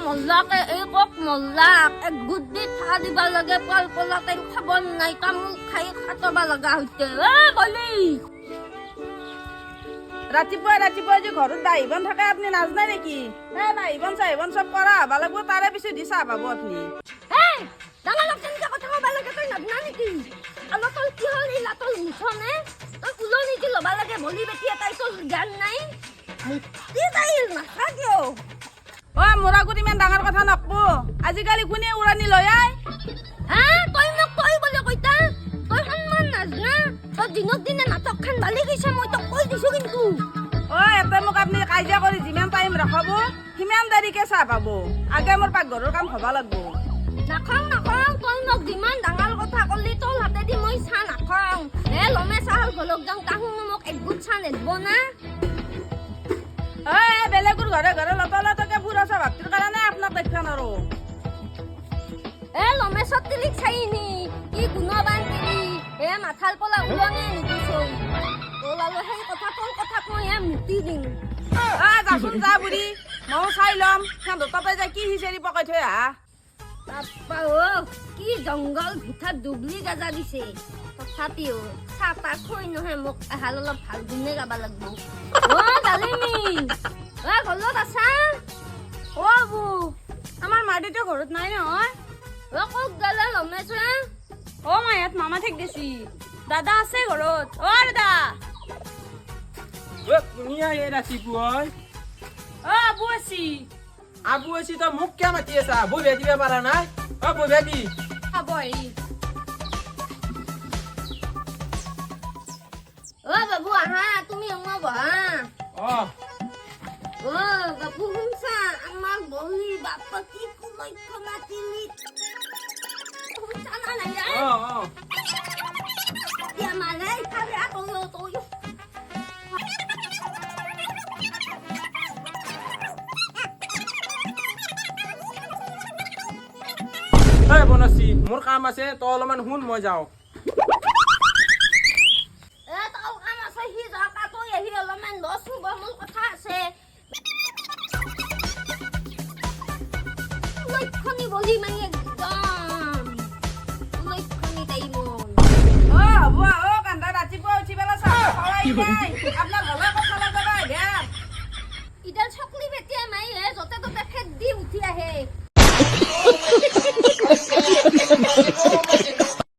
মল্লাকে এই কক মল্লাক এক গুদ্দি থা দিবা লাগে পাল পলাতে খাব নাই তামোল খাই খাটবা লগা হৈছে বলি ৰাতিপুৱা যে ঘৰত দাহিবন থাকে আপুনি নাজানে নেকি দাহিবন চাহিবন চব কৰা হবা লাগব তাৰে পিছত দি চাহ পাব আপুনি ডাঙৰ কেনেকে কথা ক'বা লাগে তই নাজানা নেকি অলপ তই কি হ'ল এই লাটল মুঠনে তই উলনি কি ল'বা লাগে বলি বেটি এটাই তোৰ জ্ঞান নাই মুক্তি তাই নাথাকিও মোৰাগুত ইমান ডাঙৰ কথা নকবো আজিকালি কোনে উৰণি লৈ আই তই মোক তই বুলি কৈতা তই সন্মান নাজনা তই দিনক দিনে নাটক খান বালি গৈছে মই তোক কৈ দিছো কিন্তু এতে মোক আপুনি কাজিয়া কৰি যিমান টাইম ৰখাব সিমান দেৰিকে চাহ পাব আগে মোৰ পাকঘৰৰ কাম হবা লাগব নাখাওঁ তই মোক যিমান ডাঙৰ কথা ক'লি তোৰ হাতেদি মই চাহ নাখাওঁ লমে চাহল গলক যাওঁ তাহোঁ মোক একগোট চাহ নেদব না বেলেগৰ ঘৰে ঘৰে লতকে ফুৰা চাহ ভাগটোৰ কাৰণে আপোনাক দেখা নৰো লমে সত্তিলিক চাইনি কি গুণবান কিনি মাথাল পলা উলঙে নিদিছই ওলালো সেই কথা তোৰ কথা মই মুতি দিম যাচোন যা বুঢ়ী ময়ো চাই ল'ম সিহঁতৰ তাতে যাই কি হিচাৰি পকাই থৈ আহা বাপ্পা কি জংঘল ভিতৰত ডুবলি গাজা দিছে তথাপিও চাহ তাহ খৈ নহয় মোক এহাল অলপ ভাল গুণে গাবা লাগব ডালিমি ঘৰত আছা বৌ আমাৰ মা দেউতা ঘৰত নাই নহয় ক'ত গেলে লমেছে মায়াত মামা ঠিক গেছি দাদা আছে ঘৰত দাদা কুনিয়া এই ৰাতিপুৱাই আবু আছি আবু আছি তই মোক কিয় মাতি আছা বহিয়া দিব পাৰা নাই বহিয়া দি খাব আহি বাবু আহা তুমি আমার বহা বাবু শুনছা আমার বলি বাপ্পা কি লক্ষ্য মাতিলি শুনছা না নাই মানে খাবে তুই বনাচি মোৰ কাম আছে তই অলপমান শুন মই যাওঁ কথা আছে লক্ষ্যনি বলি মানে একদম লক্ষ্যনি টাইমন কান্দা ৰাতিপুৱা উঠি পেলাই চাহ খোৱাই নাই